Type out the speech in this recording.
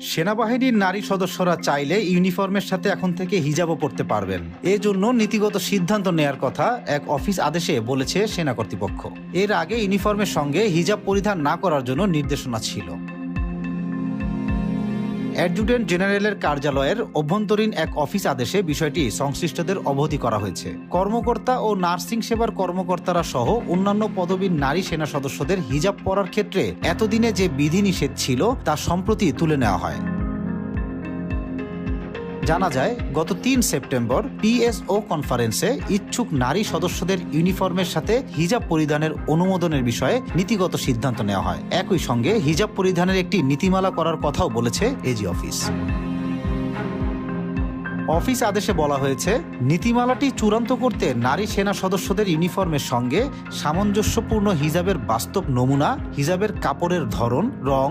সেনাবাহিনীর নারী সদস্যরা চাইলে ইউনিফর্মের সাথে এখন থেকে হিজাবও পরতে পারবেন। এজন্য নীতিগত সিদ্ধান্ত নেয়ার কথা এক অফিস আদেশে বলেছে সেনা কর্তৃপক্ষ। এর আগে ইউনিফর্মের সঙ্গে হিজাব পরিধান না করার জন্য নির্দেশনা ছিল। অ্যাডজুটেন্ট জেনারেলের কার্যালয়ের অভ্যন্তরীণ এক অফিস আদেশে বিষয়টি সংশ্লিষ্টদের অবহিত করা হয়েছে। কর্মকর্তা ও নার্সিং সেবার কর্মকর্তারা সহ অন্যান্য পদবীর নারী সেনা সদস্যদের হিজাব পরার ক্ষেত্রে এতদিনে যে বিধিনিষেধ ছিল তা সম্প্রতি তুলে নেওয়া হয়। জানা যায়, গত ৩ সেপ্টেম্বর পিএসও কনফারেন্সে ইচ্ছুক নারী সদস্যদের ইউনিফর্মের সাথে হিজাব পরিধানের অনুমোদনের বিষয়ে নীতিগত সিদ্ধান্ত নেওয়া হয়। একই সঙ্গে হিজাব পরিধানের একটি নীতিমালা করার কথাও বলেছে এজি অফিস। অফিস আদেশে বলা হয়েছে, নীতিমালাটি চূড়ান্ত করতে নারী সেনা সদস্যদের ইউনিফর্মের সঙ্গে সামঞ্জস্যপূর্ণ হিজাবের বাস্তব নমুনা, হিজাবের কাপড়ের ধরন, রং